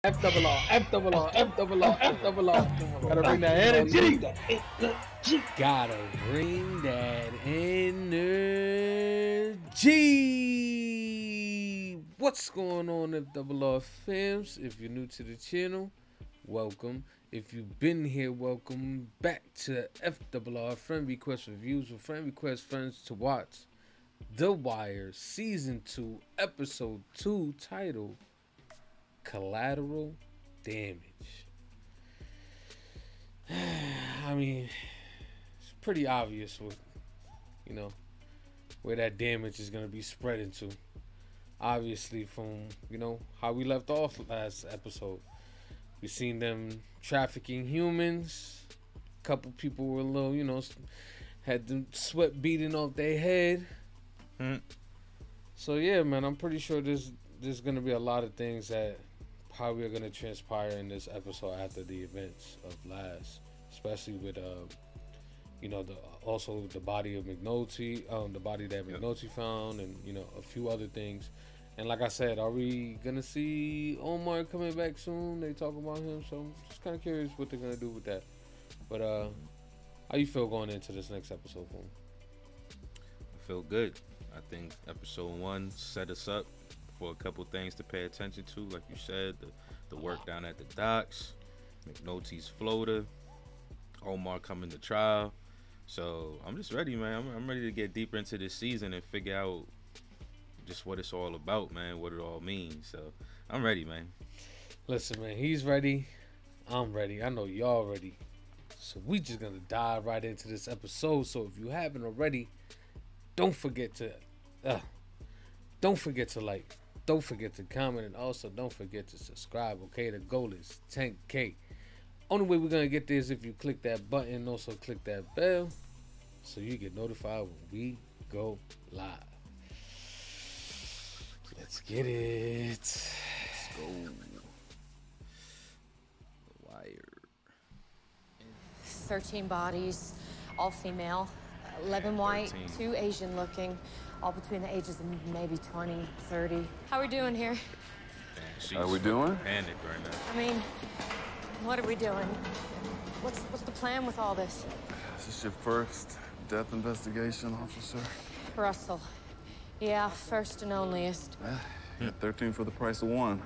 F double R, F double R, F double R, F double R. Gotta bring that energy. Gotta bring that energy. What's going on, F double R fams? If you're new to the channel, welcome. If you've been here, welcome back to F double R Friend Request Reviews with Friend Request Friends to watch The Wire Season 2, Episode 2, titled Collateral Damage. I mean, it's pretty obvious what, where that damage is going to be spread into. Obviously, from, how we left off last episode. We seen them trafficking humans. A couple people were a little, had the sweat beating off their head. So, yeah, man, I'm pretty sure there's going to be a lot of things that probably are going to transpire in this episode after the events of last, especially with also the body of McNulty, the body that McNulty found, and a few other things. And like I said, are we gonna see Omar coming back soon? They talk about him, so I'm just kind of curious what they're gonna do with that. But how you feel going into this next episode, for me? I feel good. I think episode 1 set us up for a couple things to pay attention to, like you said, the work down at the docks, McNulty's floater, Omar coming to trial. So I'm just ready, man. I'm ready to get deeper into this season and figure out just what it's all about, man, what it all means. So I'm ready, man. Listen, man, he's ready. I'm ready. I know y'all ready. So we just gonna dive right into this episode. So if you haven't already, don't forget to like, don't forget to comment, and also don't forget to subscribe, okay? The goal is 10K. Only way we're gonna get there is if you click that button, also click that bell, so you get notified when we go live. Let's get it. Let's go. The Wire. 13 bodies, all female, 11 white, 13. 2 Asian looking, all between the ages of maybe 20, 30. How are we doing here? Damn, How we doing? Panic right now. I mean, what are we doing? What's the plan with all this? Is this your first death investigation, officer? Russell. Yeah, first and onlyest. Yeah, 13 for the price of 1.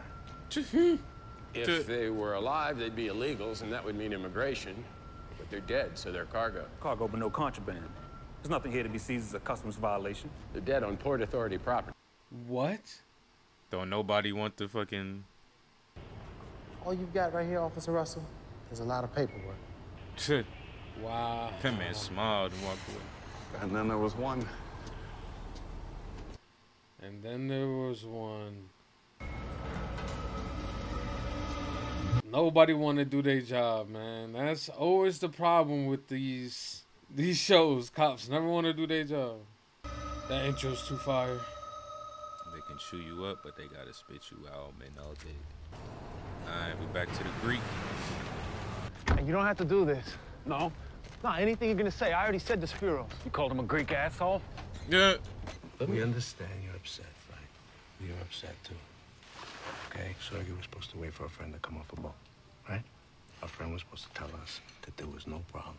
If they were alive, they'd be illegals, and that would mean immigration. But they're dead, so they're cargo. Cargo, but no contraband. There's nothing here to be seized as a customs violation. They're dead on Port Authority property. What? Don't nobody want the fucking... All you've got right here, Officer Russell, is a lot of paperwork. Wow. That man smiled and walked away. And then there was one. And then there was one. Nobody want to do their job, man. That's always the problem with these shows. Cops never want to do their job. That intro's too fire. They can chew you up, but they gotta spit you out, man, all day. Alright, we back to the Greek. And you don't have to do this. No. No, anything you're gonna say, I already said to Spiros. You called him a Greek asshole? Yeah. We understand you're upset, right? You're upset too. Okay, so you were supposed to wait for a friend to come off a boat, right? Our friend was supposed to tell us that there was no problem.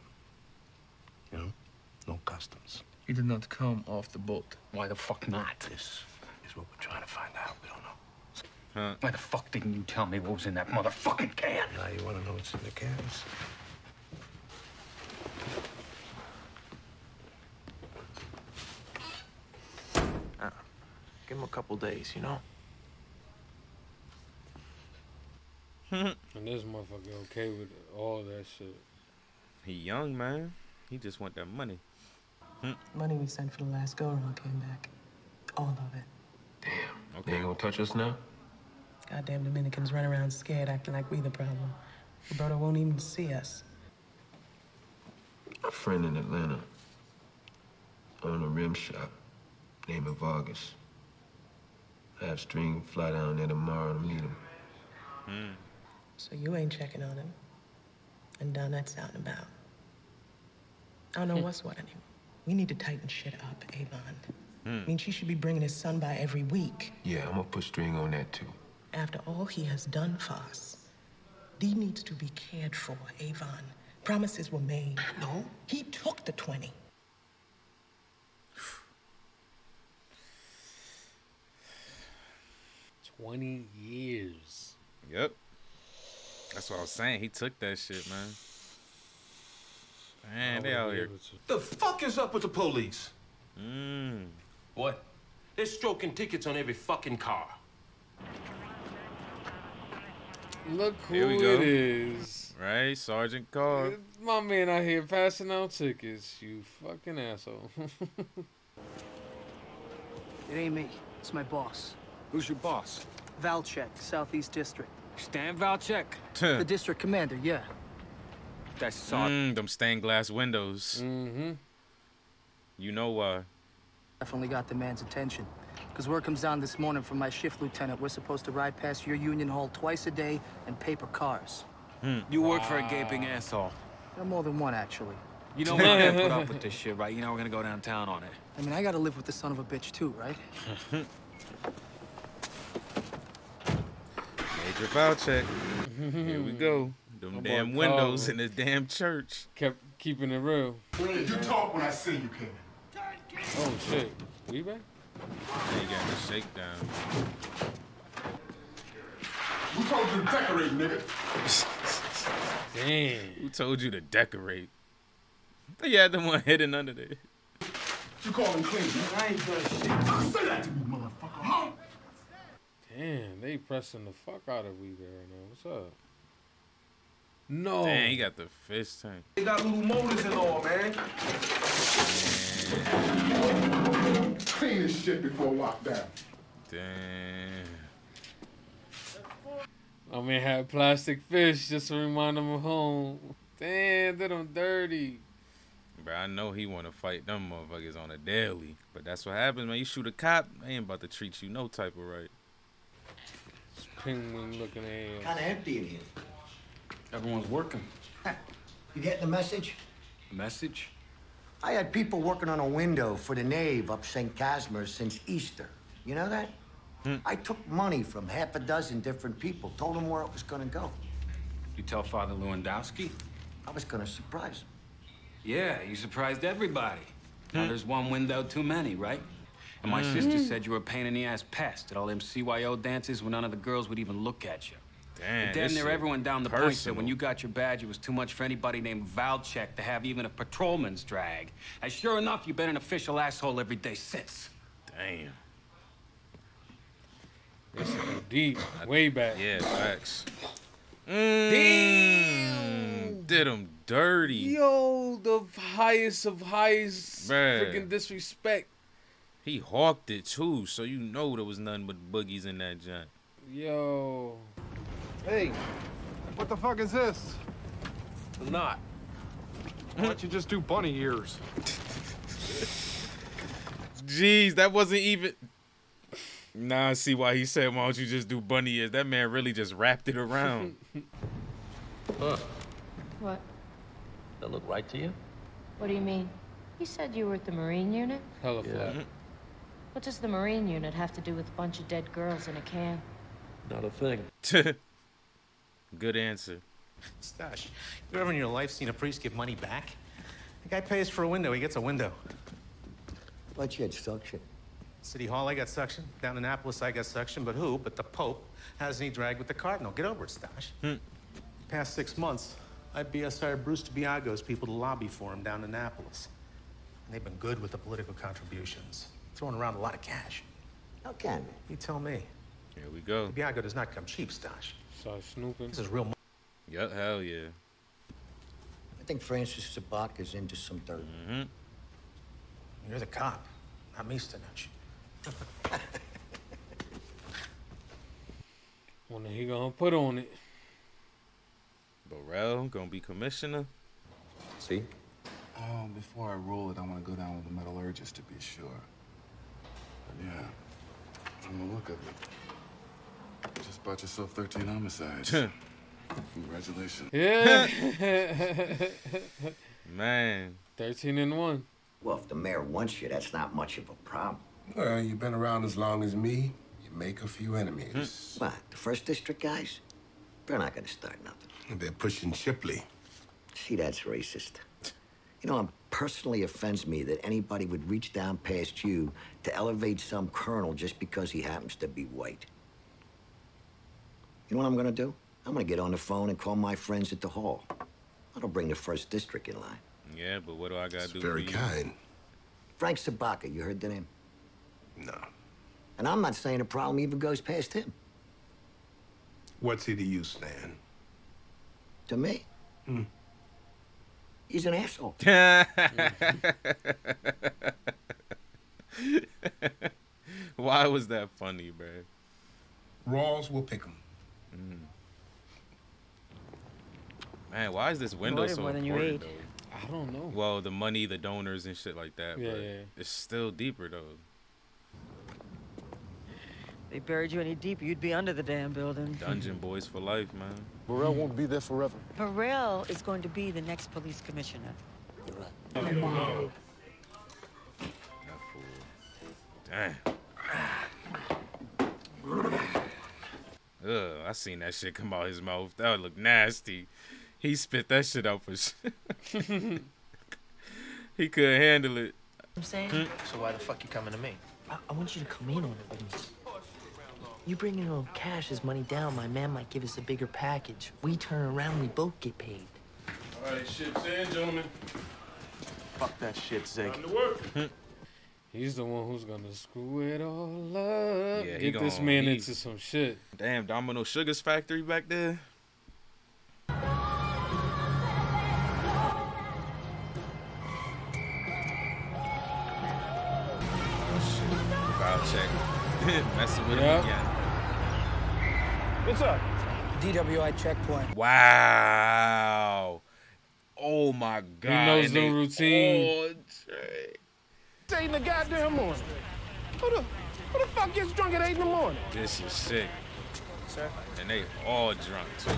No customs. He did not come off the boat. Why the fuck not? This is what we're trying to find out. We don't know. Huh? Why the fuck didn't you tell me what was in that motherfucking can? Now you want to know what's in the cans? Give him a couple days, And this motherfucker okay with all that shit. He young, man. He just want that money. Money we sent for the last go-around came back. All of it. Damn. Okay. They ain't gonna touch us now? Goddamn Dominicans run around scared, acting like we the problem. Roberto won't even see us. A friend in Atlanta owned a rim shop named Vargas. I have String fly down there tomorrow to meet him. So you ain't checking on him. And Donette's out and about. I don't know what's what anymore. We need to tighten shit up, Avon. I mean, she should be bringing his son by every week. Yeah, I'm gonna put String on that too. After all he has done for us, Dee needs to be cared for, Avon. Promises were made. No. He took the 20. $20 Yep. That's what I was saying. He took that shit, man. Man, they out here. The fuck is up with the police? What? They're stroking tickets on every fucking car. Look who Here we go. it is. Right, Sergeant Carr. My man out here passing out tickets, you fucking asshole. It ain't me. It's my boss. Who's your boss? Valchek, Southeast District. Stan Valchek? The district commander, yeah. That's Sergeant. Them stained glass windows. You know why. Definitely got the man's attention. Because word comes down this morning from my shift lieutenant, we're supposed to ride past your union hall twice a day in paper cars. You work for a gaping asshole. No more than one, actually. You know we're not gonna put up with this shit, right? You know we're gonna go downtown on it. I mean, I gotta live with this son of a bitch too, right? Major Valchek. Here we go. Them damn windows in this damn church. Kept keeping it real. You talk when I see you, King. Oh shit. We back? They got the shakedown. Who told you to decorate, nigga? Damn. Who told you to decorate? They had them one hidden under there. You call him clean. I ain't done shit. Say that to me, motherfucker. Huh? Damn, they pressing the fuck out of Weaver right now. What's up? No. Damn, he got the fish tank. They got little motors and all, man. Clean this shit before lockdown. Damn. I mean, had plastic fish just to remind them of home. Damn, did them dirty. Bro, I know he want to fight them motherfuckers on a daily. But that's what happens, man. You shoot a cop, they ain't about to treat you no type of right. Penguin looking ass. Kind of empty in here. Everyone's working. You getting the message? Message? I had people working on a window for the Nave up St. Casimir since Easter. You know that? I took money from half a dozen different people, told them where it was gonna go. You tell Father Lewandowski? I was gonna surprise him. Yeah, you surprised everybody. Now there's one window too many, right? And my sister said you were a pain in the ass pest at all them CYO dances when none of the girls would even look at you. Damn, And damn this near shit everyone down the point said personal. when you got your badge, it was too much for anybody named Valchek to have even a patrolman's drag. And sure enough, you've been an official asshole every day since. Damn. This is deep. Way back. Yeah, facts. Damn. Did him dirty. Yo, the highest of highest Bruh. freaking disrespect. He hawked it too, so you know there was nothing but boogies in that joint. Yo. Hey, what the fuck is this? The knot. Why don't you just do bunny ears? Jeez, that wasn't even... Nah, I see why he said, why don't you just do bunny ears? That man really just wrapped it around. Huh. What? That look right to you? What do you mean? You said you were at the Marine unit? Hella flat. What does the Marine unit have to do with a bunch of dead girls in a can? Not a thing. Good answer. Stash, you ever in your life seen a priest give money back? The guy pays for a window, he gets a window. But you had suction. City Hall, I got suction. Down in Annapolis, I got suction. But who? But the Pope has any drag with the Cardinal. Get over it, Stash. Past 6 months, I BSI'd Bruce DiBiago's people to lobby for him down in Annapolis. And they've been good with the political contributions. Throwing around a lot of cash. How can You tell me. Here we go. DiBiago does not come cheap, Stash. Start snooping. This is real money. Yep, hell yeah. I think Francis Zabak is into some dirt. You're the cop, not me, Stash. When he gonna put on it? Burrell gonna be commissioner. See? Before I roll it, I want to go down with the metallurgist to be sure. But yeah, from the look of it, you just bought yourself 13 homicides. Congratulations. Yeah. Man. 13 and 1. Well, if the mayor wants you, that's not much of a problem. Well, you've been around as long as me. You make a few enemies. What, the first district guys? They're not gonna start nothing. They're pushing Shipley. See, that's racist. You know, it personally offends me that anybody would reach down past you to elevate some colonel just because he happens to be white. You know what I'm gonna do? I'm gonna get on the phone and call my friends at the hall. That'll bring the first district in line. Yeah, but what do I gotta do? Very kind. Frank Sabaka, you heard the name? No. And I'm not saying the problem even goes past him. What's he to you, Stan? To me? He's an asshole. Why was that funny, bro? Rawls will pick him. Man, why is this window so important, though? I don't know. Well, the money, the donors, and shit like that. Yeah, but yeah. it's still deeper, though. They buried you any deeper, you'd be under the damn building. Dungeon boys for life, man. Burrell won't be there forever. Burrell is going to be the next police commissioner. You're right. That fool. Damn. Ugh, I seen that shit come out his mouth. That would look nasty. He spit that shit out for shit. He couldn't handle it. I'm saying? So why the fuck you coming to me? I want you to come in on it with me. You bring in all cash as money down, my man might give us a bigger package. We turn around, we both get paid. All right, ship's in, gentlemen. Fuck that shit, Zig. Time to work. He's the one who's gonna screw it all up. Yeah, he Get this gonna- man he- into some shit. Damn, Domino Sugar's factory back there. Foul check. Messing with him again. What's up? DWI checkpoint. Wow. Oh my God. He knows And the they routine. all drank. It's 8 in the goddamn morning. Who the fuck gets drunk at 8 in the morning? This is sick. Sir? And they all drunk too.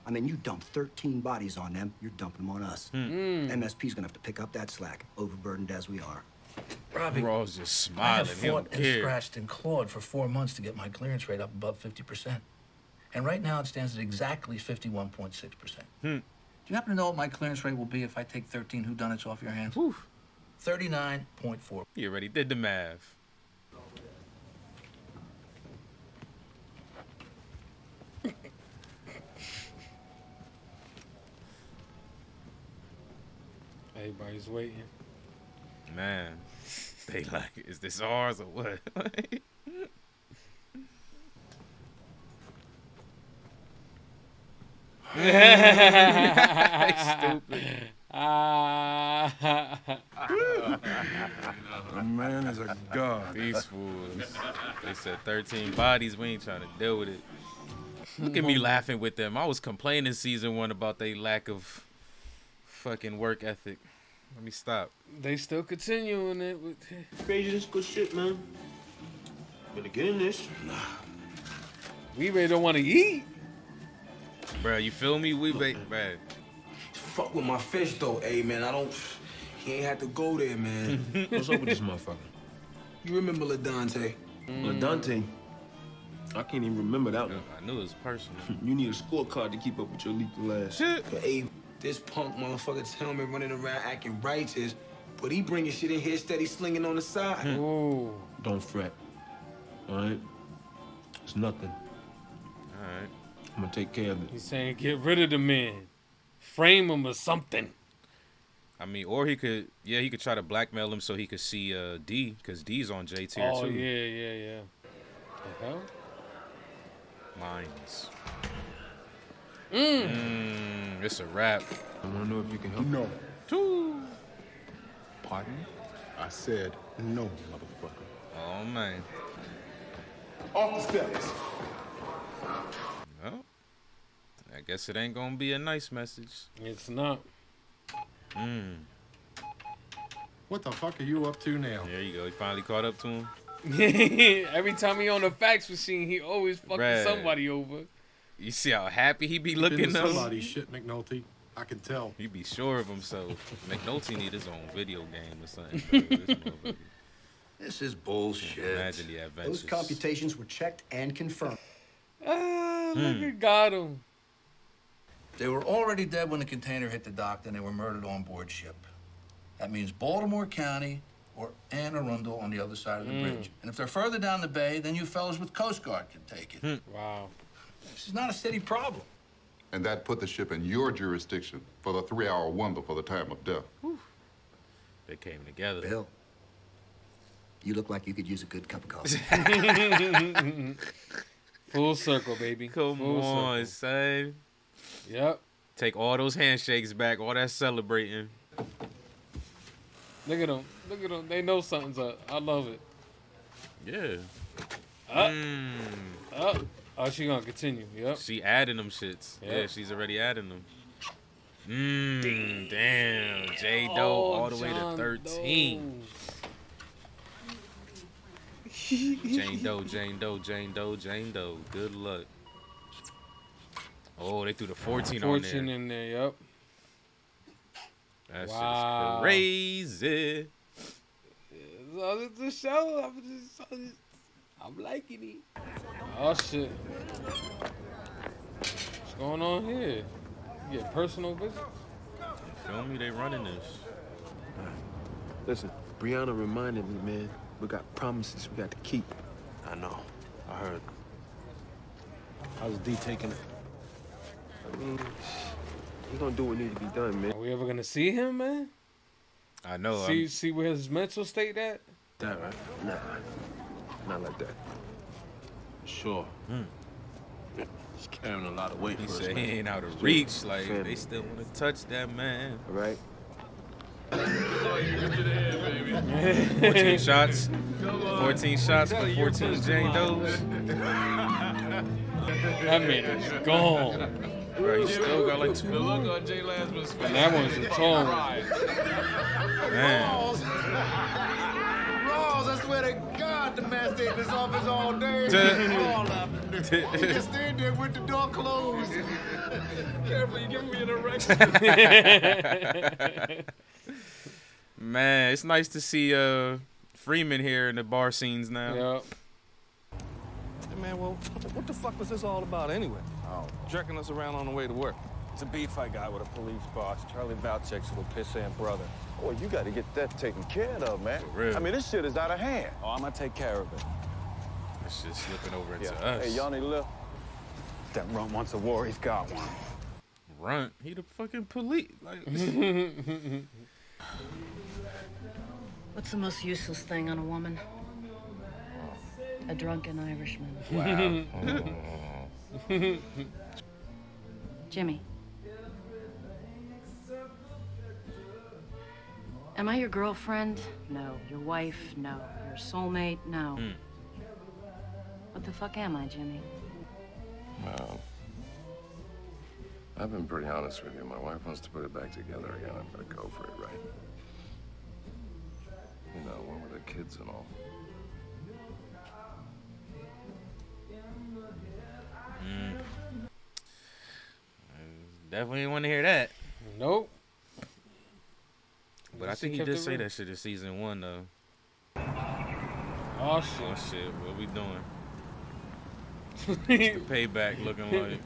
I mean, you dumped 13 bodies on them. You're dumping them on us. MSP's gonna have to pick up that slack, overburdened as we are. Robbie, Raw's just I have smiling. He don't fought and care. scratched and clawed for 4 months to get my clearance rate up above 50%. And right now it stands at exactly 51.6%. Do you happen to know what my clearance rate will be if I take 13 whodunits off your hands? 39.4. He already did the math. Everybody's waiting. Man, they like, is this ours or what? Stupid. The man is a god. These fools. They said 13 bodies. We ain't trying to deal with it. Look at me laughing with them. I was complaining season 1 about their lack of fucking work ethic. Let me stop. They still continuing it with. Crazy, this good shit, man. Better get in this. We really don't want to eat. Bro, you feel me? We man. Fuck with my fish though, hey man. He ain't had to go there, man. What's up with this motherfucker? You remember LaDante? LaDante? I can't even remember that one. I knew it was personal. You need a scorecard to keep up with your lethal ass. But hey, this punk motherfucker tell me running around acting righteous, but he bringing shit in here steady slinging on the side. Ooh. Don't fret. All right? It's nothing. All right. I'm gonna take care of it. He's saying get rid of the man. Frame him or something. I mean, or he could try to blackmail him so he could see D, because D's on J tier Oh, too. yeah. The hell? Mines. It's a wrap. I want to know if you can help. No. Two. Pardon? I said no, motherfucker. Oh, man. Off the steps. Well, I guess it ain't gonna be a nice message. It's not. What the fuck are you up to now? There you go. He finally caught up to him. Every time he on the fax machine, he always fucking Right. somebody over. You see how happy he be Been looking to though? somebody's shit, McNulty. I can tell. He be sure of himself. McNulty need his own video game or something. Bro. This motherfucker. This is bullshit. Imagine the adventures. Those computations were checked and confirmed. Look at got him. They were already dead when the container hit the dock, and they were murdered on board ship. That means Baltimore County or Anne Arundel on the other side of the bridge. And if they're further down the bay, then you fellas with Coast Guard can take it. Wow. This is not a city problem. And that put the ship in your jurisdiction for the 3-hour wonder for the time of death. They came together. Bill, you look like you could use a good cup of coffee. Full circle, baby. Come Full on, circle. son. Yep. Take all those handshakes back, all that celebrating. Look at them. Look at them. They know something's up. I love it. Yeah. Up. Oh, she gonna continue. Yep. She adding them shits. Yep. Yeah, she's already adding them. Damn. J Doe all the way to 13. Jane Doe, Jane Doe, Jane Doe, Jane Doe. Good luck. Oh, they threw the 14 on there. 14 in there, yep. That Wow. shit's crazy. So it's a show. I'm liking it. Oh shit. What's going on here? You get personal visits? Feel me? They running this. Listen, Brianna reminded me, man, we got promises we got to keep. I know. I heard. How's D taking it? I mean, he gonna do what needs to be done, man. Are we ever gonna see him, man? I know. See where his mental state at? That right? Nah, not like that. Sure. He's carrying a lot of weight. He for us, said he man. ain't out of reach. Like, they still want to touch that man. All right. 14 shots. 14 shots for 14 Jane Does. That man is gone. Bro, he still got like 2 The more. look on Jay Lasman's face. And that one's a tone. Man. Rawls, I swear to God, the man stayed in his office all day. All up. He just stayed there with the door closed. Careful, you're giving me an erection. Man, it's nice to see Freeman here in the bar scenes now. Yep. Hey man, well, what the fuck was this all about anyway? Oh, jerking us around on the way to work. It's a beef I got with a police boss, Charlie Valchek's little pissant brother. Boy, you got to get that taken care of, man. For real. I mean, this shit is out of hand. Oh, I'm gonna take care of it. This shit's slipping over into Yeah. us. Hey, y'all need a lift? That runt wants a war, he's got one. Runt? He the fucking police. Like, What's the most useless thing on a woman? A drunken Irishman. wow. Jimmy. Am I your girlfriend? No. Your wife? No. Your soulmate? No. What the fuck am I, Jimmy? Well, I've been pretty honest with you. My wife wants to put it back together again. I'm gonna go for it, right? You know, one with the kids and all. Definitely didn't want to hear that. Nope. But I think he did say that shit in season 1, though. Oh, shit. Oh, shit. What we doing? What's the payback looking like?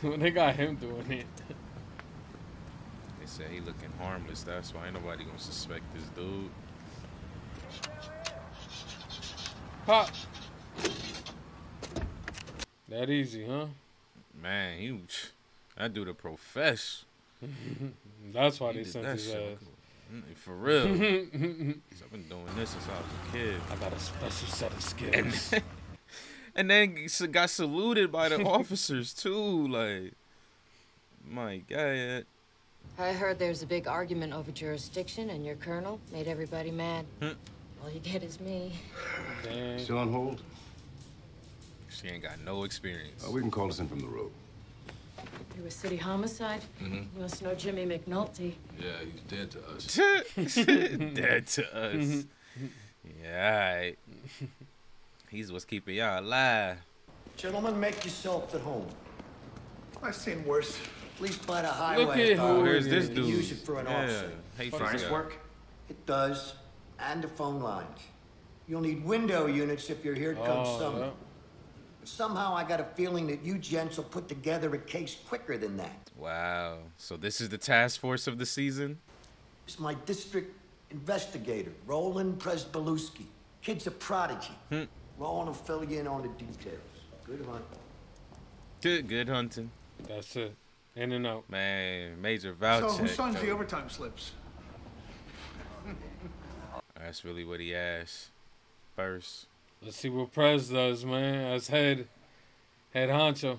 When they got him doing it. They said he looking harmless. That's why ain't nobody gonna suspect this dude. Pop. That easy, huh? Man, that dude a profesh. That's why He they did sent that his shit. ass. For real. 'Cause I've been doing this since I was a kid. I got a special set of skills. And then got saluted by the officers too. Like, my God. I heard there's a big argument over jurisdiction, and your colonel made everybody mad. All you get is me. Dang. Still on hold? She ain't got no experience. We can call this in from the road. You a city homicide? You must know Jimmy McNulty. Yeah, he's dead to us. Dead to us. Yeah, alright. He's what's keeping y'all alive. Gentlemen, make yourself at home. I've seen worse. At least by the Look highway. at who Here's it this is. dude. Use it for an officer. Hey, Does this work? It does. And the phone lines. You'll need window units if you're here come summer. yeah. But somehow I got a feeling that you gents will put together a case quicker than that. Wow. So this is the task force of the season? It's my district investigator, Roland Presbalewski. Kid's a prodigy. Roland will fill you in on the details. Good hunt. Good hunting. That's it. In and out. Man, major voucher. So who signs the overtime slips? That's really what he asked first. Let's see what Prez does, man. As head honcho.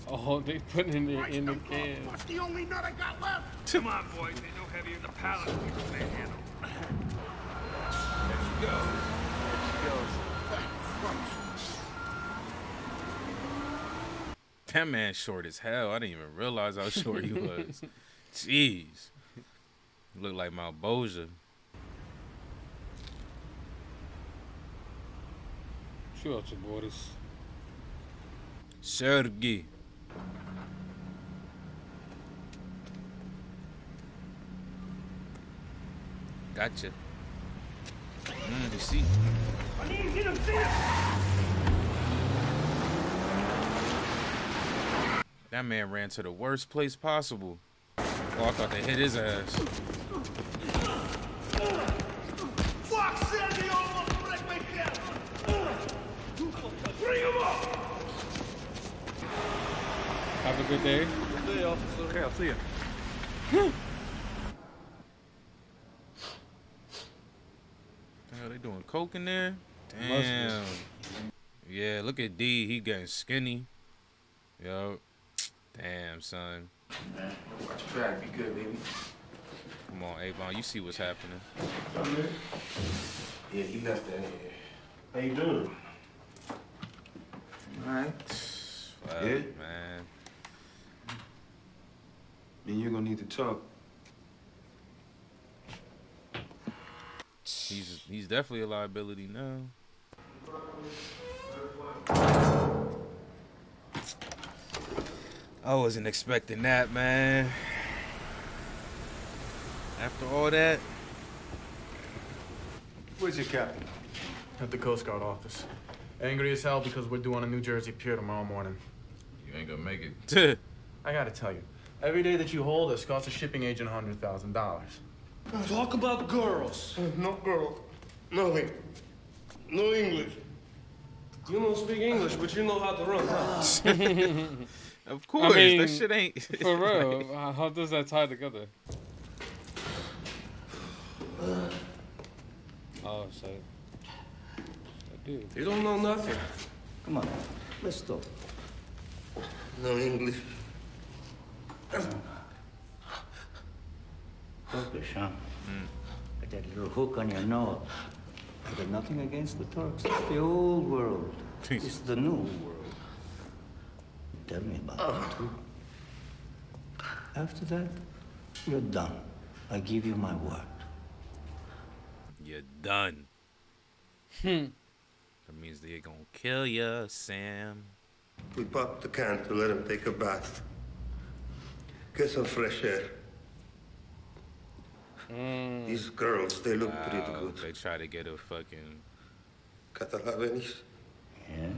Oh, they put in the can. What's the only nut I got left? Come on, boys. Ain't no heavier than the pallet people can't handle. There she goes. That man short as hell. I didn't even realize how short he was. Jeez. Look like Mount Boja. Shoot out your borders. Sergey. Gotcha. You see? I need you to see. That man ran to the worst place possible. Oh, I thought they hit his ass. Fuck, Sandy almost break my camp. Bring him up. Have a good day. Good day, officer. Okay, I'll see you. Hell, they doing coke in there? Damn. Yeah, look at D. He getting skinny. Yo. Damn, son. Man, watch track. Be good, baby. Come on, Avon. You see what's happening. Yeah, he left that here. How you doing? All right. Fuck, Good? man. Then you're gonna need to talk. He's definitely a liability now. I wasn't expecting that, man. After all that. Where's your captain? At the Coast Guard office. Angry as hell because we're due on a New Jersey pier tomorrow morning. You ain't gonna make it. I gotta tell you, every day that you hold us costs a shipping agent $100,000. Talk about girls. No girl. Nothing. No English. You don't speak English, but you know how to run, huh? Of course, I mean, that shit ain't. For real, how does that tie together? Oh, so. You don't know nothing. Come on, let's talk. No English. Turkish, huh? Got that little hook on your nose. I got nothing against the Turks. It's the old world. It's the new world. Tell me about it, too. After that, you're done. I give you my word. You're done. That means they're gonna kill you, Sam. We popped the can to let him take a bath. Get some fresh air. These girls, they look pretty good. They try to get a fucking... Catalanes? Yes.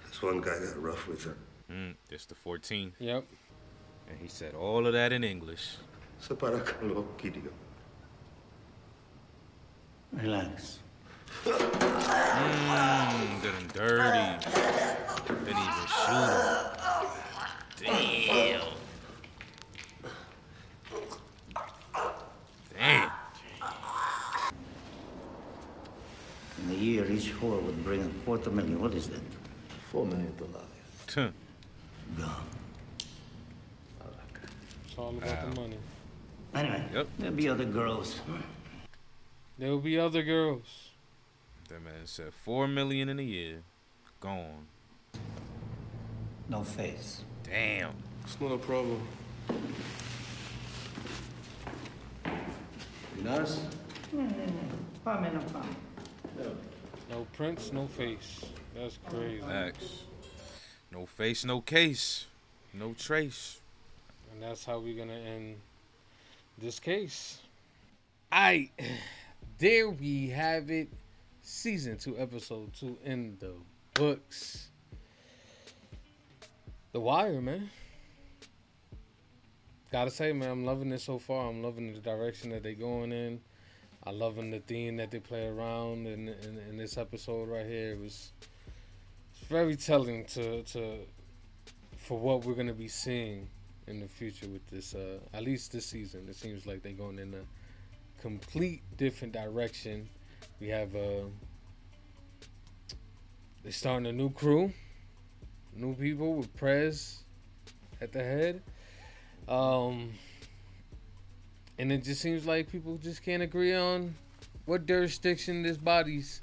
This one guy got rough with her. Just the 14th. Yep. And he said all of that in English. Se para con lo Kirio. Relax. Getting dirty. Didn't even shoot him. Damn. Damn. In a year, each whore would bring $250,000. What is that? $4 million. Gone. It's all about the money. Anyway, there'll be other girls. There will be other girls. That man said $4 million in a year. Gone. No face. Damn. It's not a problem. Nice? No prints, no face. That's crazy. Facts. No face, no case. No trace. And that's how we're gonna end this case. Aight. There we have it. Season 2, Episode 2 in the books. The Wire, man. Gotta say, man, I'm loving it so far. I'm loving the direction that they're going in. I'm loving the theme that they play around in this episode right here. It's very telling for what we're gonna be seeing in the future with this. At least this season, it seems like they're going in a complete different direction. We have they're starting a new crew, new people with Prez at the head. And it just seems like people just can't agree on what jurisdiction this bodies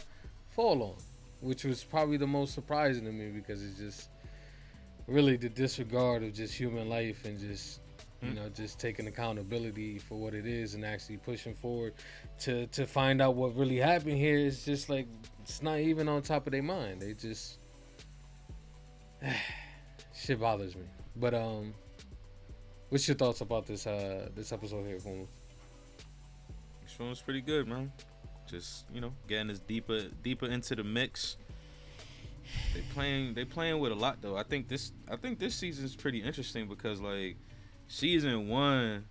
fall on, which was probably the most surprising to me, because it's just really the disregard of just human life and just, you know, just taking accountability for what it is and actually pushing forward to find out what really happened here. It's just like, it's not even on top of their mind. They just, shit bothers me. But, what's your thoughts about this episode here, Kuma? This one's pretty good, man. Just, you know, getting us deeper into the mix. They playing with a lot though. I think this season's pretty interesting because, like, season 1,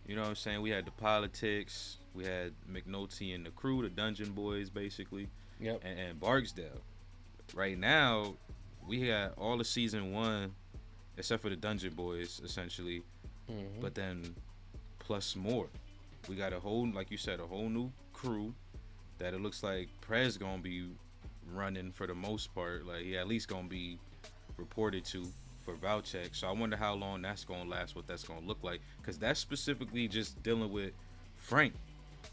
you know what I'm saying, we had the politics, we had McNulty and the crew, the Dungeon Boys basically. Yep. And Barksdale. Right now, we had all of season 1 except for the Dungeon Boys, essentially. Mm-hmm. But then, plus more. We got a whole, like you said, a whole new crew that it looks like Prez gonna be running for the most part. Like, he at least gonna be reported to for Valchek. So I wonder how long that's gonna last, what that's gonna look like. Because that's specifically just dealing with Frank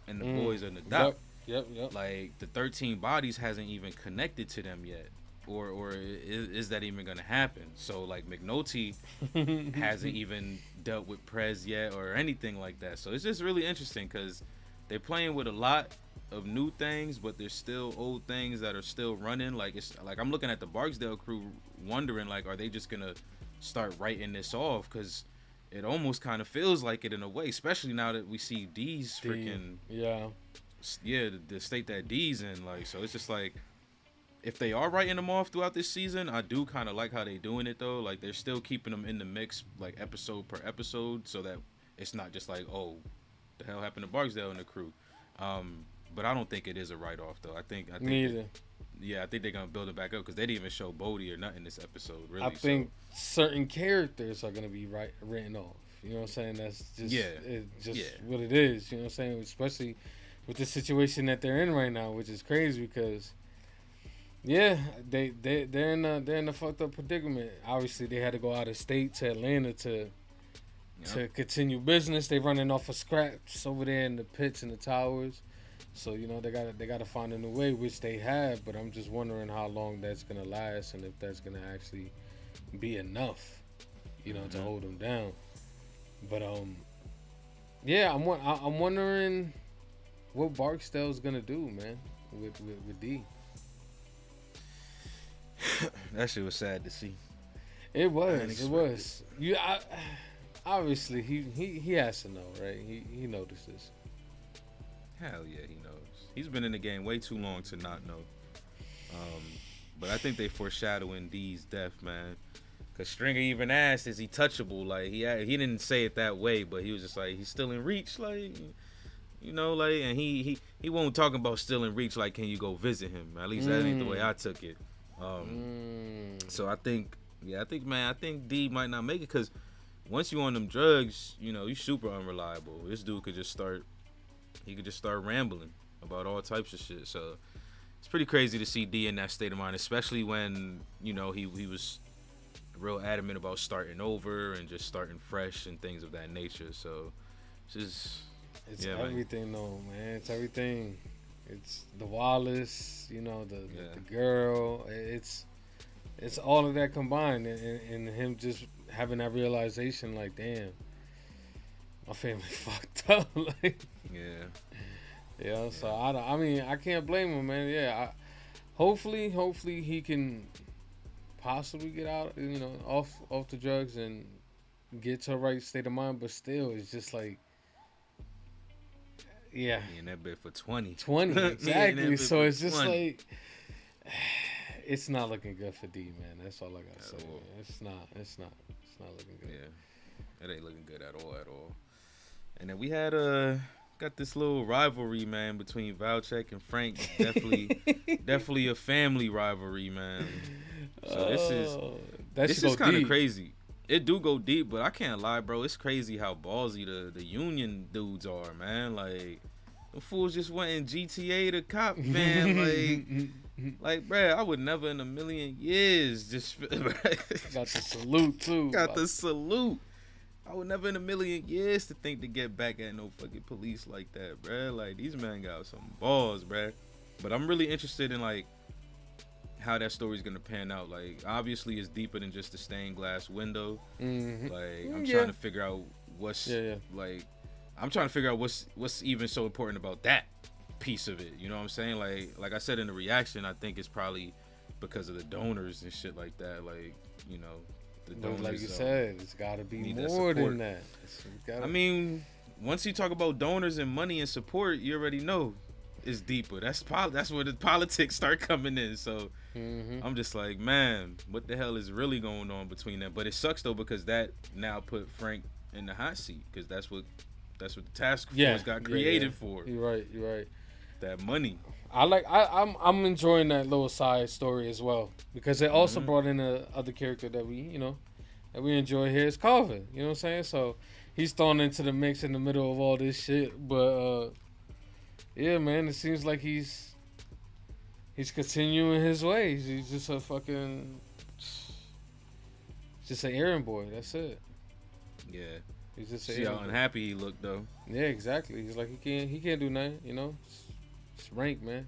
and the boys in the dock. Yep. Like, the 13 bodies hasn't even connected to them yet. Or is that even gonna happen? So, like, McNulty hasn't even dealt with Prez yet or anything like that. So it's just really interesting because they're playing with a lot of new things, but there's still old things that are still running. Like, it's like I'm looking at the Barksdale crew wondering, like, are they just gonna start writing this off? Because it almost kind of feels like it in a way, especially now that we see D's freaking the state that D's in. Like, so it's just like, if they are writing them off throughout this season, I do kind of like how they doing it though. Like, they're still keeping them in the mix, like, episode per episode, so that it's not just like, oh, the hell happened to Barksdale and the crew. But I don't think it is a write-off though. I think Me either. I think they're gonna build it back up because they didn't even show Bodie or nothing this episode. Really, I think certain characters are gonna be written off. You know what I'm saying? That's just what it is. You know what I'm saying? Especially with the situation that they're in right now, which is crazy because. Yeah, they're in a fucked up predicament. Obviously, they had to go out of state to Atlanta to continue business. They running off of scraps over there in the pits and the towers. So, you know, they gotta find a new way, which they have. But I'm just wondering how long that's gonna last and if that's gonna actually be enough, you know, to hold them down. But yeah, I'm wondering what Barksdale's gonna do, man, with D. That shit was sad to see. It was. Obviously he has to know, right? He notices. Hell yeah, he knows. He's been in the game way too long to not know. But I think they foreshadowing D's death, man. Cause Stringer even asked, "Is he touchable?" Like, he didn't say it that way, but he was just like, "He's still in reach," like, you know, like, and he won't talk about still in reach. Like, can you go visit him? At least that ain't the way I took it. So I think D might not make it because once you on them drugs, you know, you super unreliable. This dude could just start rambling about all types of shit. So it's pretty crazy to see D in that state of mind, especially when, you know, he was real adamant about starting over and just starting fresh and things of that nature. So it's everything, though, man. It's everything. It's the Wallace, you know, the girl. It's all of that combined, and him just having that realization, like, damn, my family fucked up. Like, so I mean, I can't blame him, man. Yeah, hopefully he can possibly get out, you know, off the drugs and get to a right state of mind. But still, it's just like, Yeah. He in that bit for 20. 20, exactly. So it's just 20. like, it's not looking good for D, man. That's all I gotta say. Man. It's not looking good. Yeah, it ain't looking good at all. And then we had got this little rivalry, man, between Valchek and Frank. Definitely a family rivalry, man. So this is kind of crazy. It do go deep, but I can't lie, bro. It's crazy how ballsy the union dudes are, man. Like, the fools just went in GTA the cop van, like, bruh, I would never in a million years just got the salute too. Got the salute. I would never in a million years to think to get back at no fucking police like that, bruh. Like, these men got some balls, bruh. But I'm really interested in, like, how that story's gonna pan out. Like, obviously it's deeper than just the stained glass window. Like, I'm trying to figure out what's like, I'm trying to figure out what's even so important about that piece of it. You know what I'm saying? Like I said in the reaction, I think it's probably because of the donors and shit like that. Like, you know, the donors. Like you said, it's gotta be more than that. I mean, once you talk about donors and money and support, you already know it's deeper. That's where the politics start coming in. So I'm just like, man, what the hell is really going on between them? But it sucks though, because that now put Frank in the hot seat, because that's what the task force got created for. You're right. That money. I'm enjoying that little side story as well, because it also brought in a other character that we enjoy here is Carver. You know what I'm saying? So he's thrown into the mix in the middle of all this shit. But yeah, man, it seems like he's continuing his ways. He's just a fucking an errand boy. That's it. Yeah. He's just see how unhappy he looked though. Yeah, exactly. He's like he can't do nothing. You know, it's rank, man.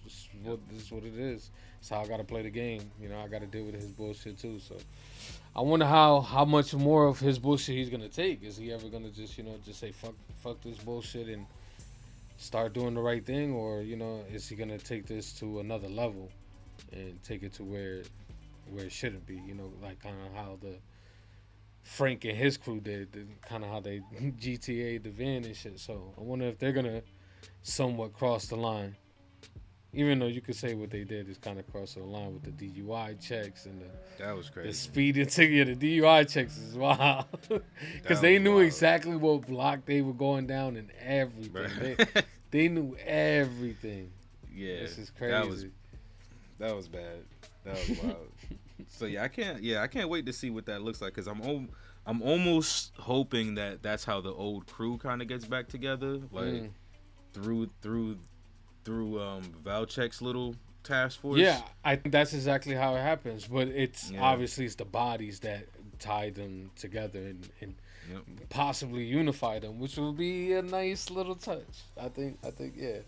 This is what it is. It's how I gotta play the game. You know, I gotta deal with his bullshit too. So I wonder how much more of his bullshit he's gonna take. Is he ever gonna just say fuck this bullshit and start doing the right thing, or is he gonna take this to another level and take it to where it shouldn't be? Like kind of how the Frank and his crew did, kind of how they GTA the van and shit. So I wonder if they're gonna somewhat cross the line, even though you could say what they did is kind of crossing the line with the DUI checks and that was crazy. The speeding ticket, the DUI checks is wild, because they knew exactly what block they were going down and everything. They knew everything. Yeah, this is crazy. That was bad. That was wild. So I can't wait to see what that looks like, because I'm almost hoping that that's how the old crew kind of gets back together, like through Valchek's little task force. Yeah, I think that's exactly how it happens. But it's obviously it's the bodies that tie them together and possibly unify them, which would be a nice little touch. I think yeah.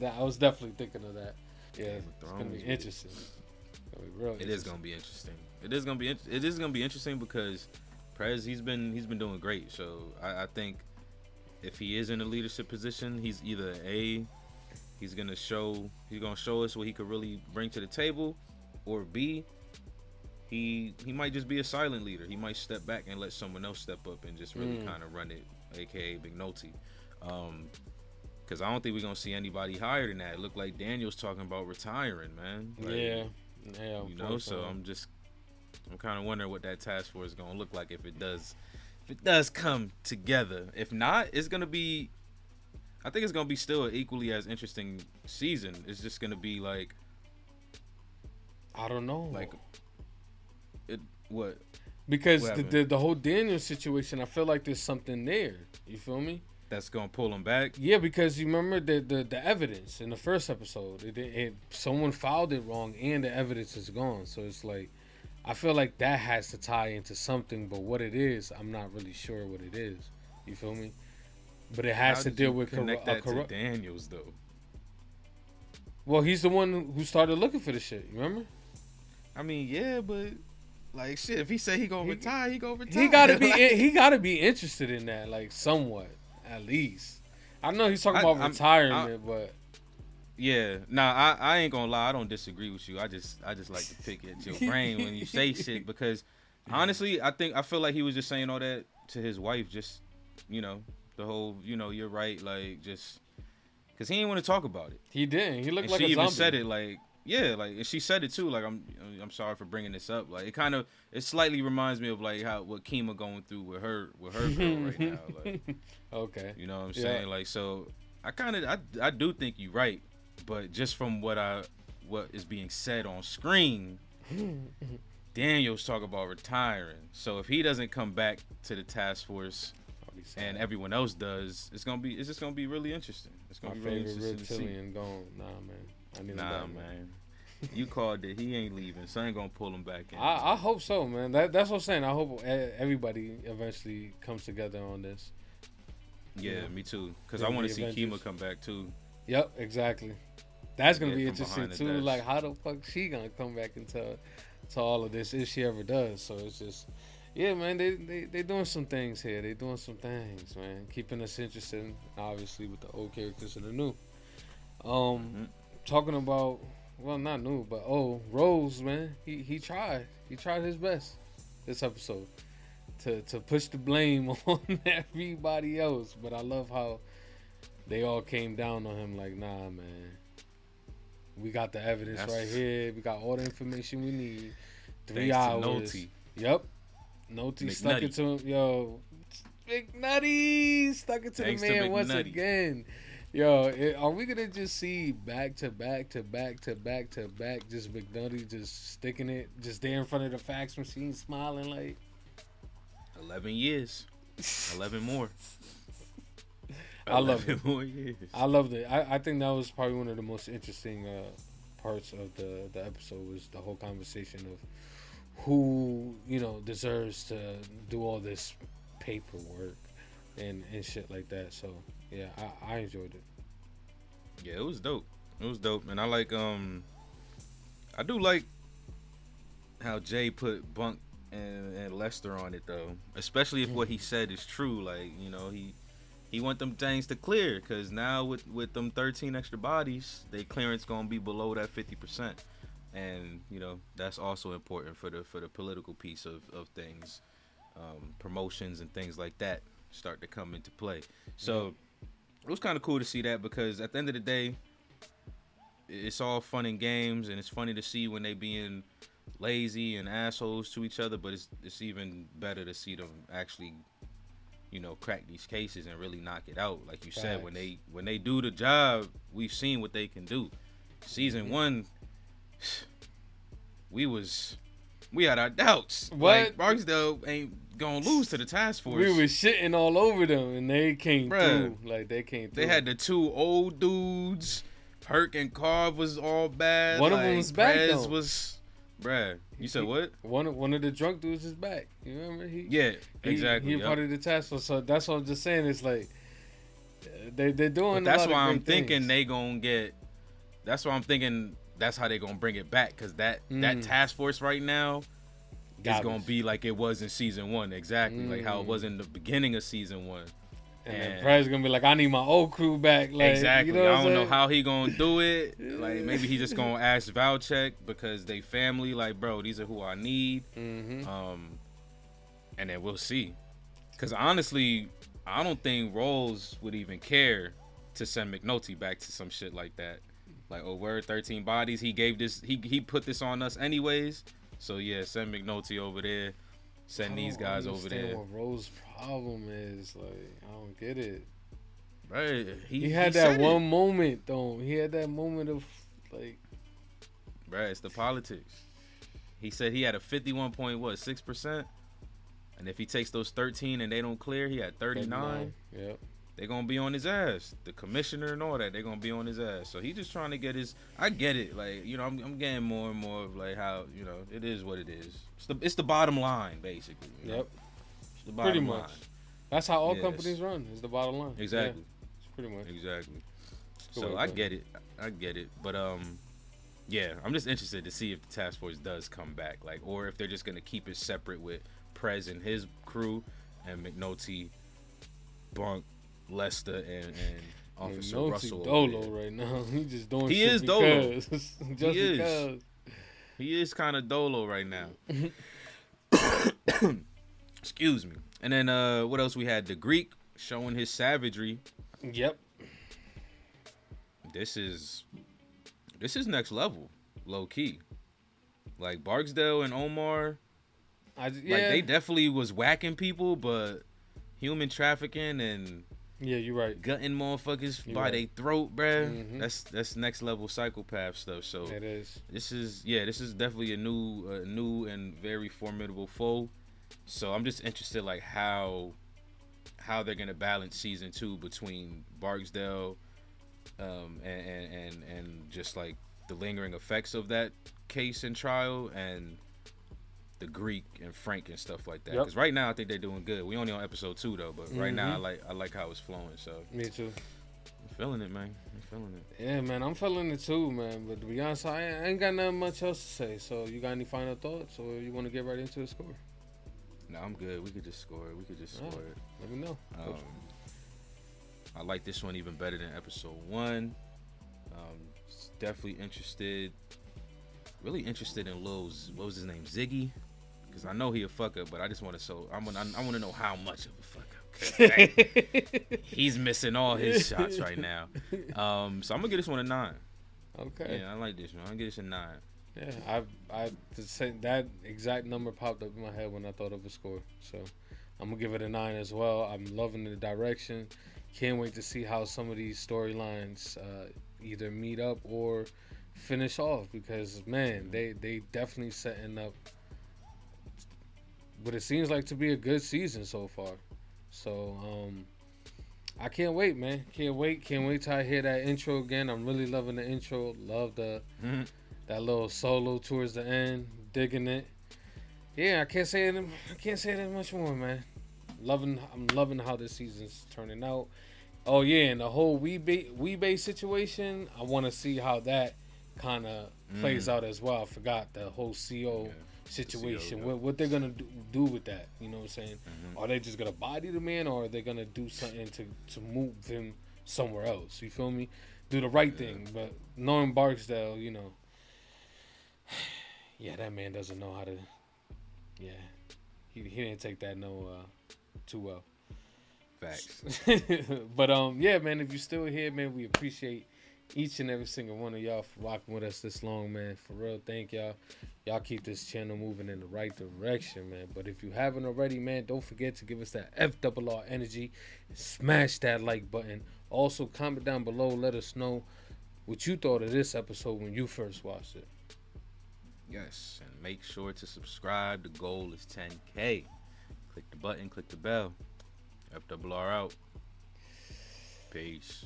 I was definitely thinking of that. Yeah, it's gonna be interesting. It is gonna be interesting. It is gonna be interesting because Prez, he's been doing great. So I think if he is in a leadership position, he's either he's gonna show us what he could really bring to the table, or B, he might just be a silent leader. He might step back and let someone else step up and just really kind of run it, aka Big Noty. Because I don't think we're gonna see anybody higher than that. It looked like Daniel's talking about retiring, man. Like, yeah. So I'm kind of wondering what that task force is gonna look like if it does come together. If not, it's gonna be, I think it's gonna be still an equally as interesting season. It's just gonna be like, I don't know, like what? Because the whole Daniel situation, I feel like there's something there. You feel me? That's gonna pull him back. Yeah, because you remember the evidence in the first episode. Someone filed it wrong, and the evidence is gone. So it's like, I feel like that has to tie into something, but what it is, I'm not really sure what it is. You feel me? But it has to deal with to Daniels though. Well, he's the one who started looking for the shit. You remember? I mean, yeah, but like shit, if he say he gonna retire, he gonna retire. He gotta be interested in that, like somewhat. At least I know he's talking about retirement, but yeah, nah, I ain't gonna lie, I don't disagree with you. I just like to pick at your brain when you say shit, because honestly, I feel like he was just saying all that to his wife, just the whole, you're right, like just because he didn't want to talk about it. He didn't. He looked And like she a even zombie. said it like, yeah, like, and she said it too. Like, I'm sorry for bringing this up. Like, it slightly reminds me of like what Kima going through with her girl right now. Like, okay, you know what I'm saying? Like, so I do think you're right, but just from what is being said on screen, Daniel's talking about retiring. So if he doesn't come back to the task force, and everyone else does, it's just gonna be really interesting. It's gonna My be really favorite interesting to see. reptilian gone. Nah, man. I need him Nah, back, man. You called it. He ain't leaving, so I ain't gonna pull him back in. I hope so, man. That's what I'm saying. I hope everybody eventually comes together on this. Yeah, You know? me too. Because Yeah, I want the to see Avengers. Kima come back too. Yep, exactly. That's gonna Yeah, be from interesting behind the too. desk. Like, how the fuck she gonna come back into all of this if she ever does? So it's just, yeah, man. They doing some things here. They doing some things, man. Keeping us interested, obviously, with the old characters and the new. Talking about, well, not new, but Rose, man. He tried his best this episode to push the blame on everybody else. But I love how they all came down on him. Like, nah, man. We got the evidence right here. We got all the information we need. 3 Thanks to hours. Nolte. Yep. Nolte stuck it to him. Yo, McNutty stuck it to Thanks the to man once McNutty. again. Yo, are we gonna just see back to back, just McNutty just sticking it, just there in front of the fax machine, smiling like 11 years, 11 more. I love it. 11 more years. I loved it. I think that was probably one of the most interesting parts of the episode, was the whole conversation of who, deserves to do all this paperwork and shit like that. So yeah, I enjoyed it. Yeah, it was dope. It was dope, and I like I do like how Jay put Bunk and Lester on it though, especially if what he said is true. Like, he want them things to clear, because now with them 13 extra bodies, their clearance gonna be below that 50%, and that's also important for the political piece of things, promotions and things like that start to come into play. So it was kind of cool to see that, because at the end of the day, it's all fun and games, and it's funny to see when they being lazy and assholes to each other, but it's even better to see them actually crack these cases and really knock it out. Like you said, when they do the job, we've seen what they can do. Season 1, we had our doubts. What? Like, Barksdale ain't gonna lose to the task force. We was shitting all over them, and they came Bruh. through. Like, they came through. They had the 2 old dudes. Herc and Carv was all bad. One of them was back, Prez though. was, bruh. You said what? One of the drunk dudes is back. You remember? Exactly. He a part of the task force. So that's what I'm just saying. It's like they're doing. But that's a lot why of I'm great thinking things. they gonna get. That's why I'm thinking that's how they gonna bring it back, because that task force right now is Garbage. gonna be like it was in season 1, exactly like how it was in the beginning of season 1. And then Brad's gonna be like, I need my old crew back. Like, Exactly. You know I don't know saying? how he gonna do it. Like, maybe he just gonna ask Valchek because they family. Like, bro, these are who I need. And then we'll see. Because honestly, I don't think Rolls would even care to send McNulty back to some shit like that. Like, oh, we're 13 bodies. He gave this. He put this on us anyways. So yeah, send McNulty over there. Send these guys over there. I don't understand what Rose's problem is. Like, I don't get it. Right. He had that one moment though. He had that moment of like, bruh, it's the politics. He said he had a 51.6%, and if he takes those 13 and they don't clear, he had 39. Yep. They're gonna be on his ass. The commissioner and all that, they're gonna be on his ass. So he just trying to get his. I get it. Like, I'm getting more and more of like how it is what it is. It's the bottom line basically. Yep. It's the bottom Pretty line. much. That's how all Yes. companies run. Is the bottom line. Exactly. Yeah, it's pretty much. Exactly. Good So way I to get it. I get it. But yeah, I'm just interested to see if the task force does come back, like, or if they're just gonna keep it separate with Prez and his crew, and McNulty, Bunk, Lester, and Officer McNulty Russell. over Dolo there. right now. He just doing. He shit is Dolo. because. Just he is. because. He is kind of Dolo right now. Excuse me. And then what else we had? The Greek showing his savagery. Yep. this is next level, low key. Like Barksdale and Omar, like they definitely was whacking people, but human trafficking and you're right, gutting motherfuckers by their throat, bruh. That's next level psychopath stuff. So it is. This is definitely a new and very formidable foe. So I'm just interested, like how they're gonna balance season 2 between Barksdale, and just like the lingering effects of that case and trial, and the Greek and Frank and stuff like that. Because right now I think they're doing good. We only on episode 2 though, but right now I like how it's flowing. So me too. I'm feeling it, man. I'm feeling it. Yeah, man, I'm feeling it too, man. But to be honest, I ain't got nothing much else to say. So you got any final thoughts, or you want to get right into the score? No, I'm good. We could just score it. Let me know. I like this one even better than episode 1. Definitely really interested in Lil's, what was his name, Ziggy? Because I know he a fuck up, but I just want to I want to know how much of a fuck up. He's missing all his shots right now. So I'm gonna give this one a 9. Okay. Yeah, I like this one. I'm gonna give this a 9. Yeah, I that exact number popped up in my head when I thought of a score. So I'm gonna give it a 9 as well. I'm loving the direction. Can't wait to see how some of these storylines either meet up or finish off, because man, they definitely setting up what it seems like to be a good season so far. So I can't wait, man. Can't wait till I hear that intro again. I'm really loving the intro. Love the that little solo towards the end. Digging it. Yeah, I can't say it much more, man. I'm loving how this season's turning out. Oh yeah, and the whole Weebay situation, I want to see how that kind of plays out as well. I forgot the whole CO situation. What they're gonna do with that? You know what I'm saying? Are they just gonna body the man, or are they gonna do something to move him somewhere else? You feel me? Do the right thing. But knowing Barksdale, you know, that man doesn't know how to. Yeah, he didn't take that too well. Facts. But yeah, man, if you're still here, man, we appreciate each and every single one of y'all for rocking with us this long, man. For real, thank y'all. Y'all keep this channel moving in the right direction, man. But if you haven't already, man, don't forget to give us that FRR energy. Smash that like button. Also, comment down below. Let us know what you thought of this episode when you first watched it. Yes, and make sure to subscribe. The goal is 10K. Click the button, click the bell. FRR out. Peace.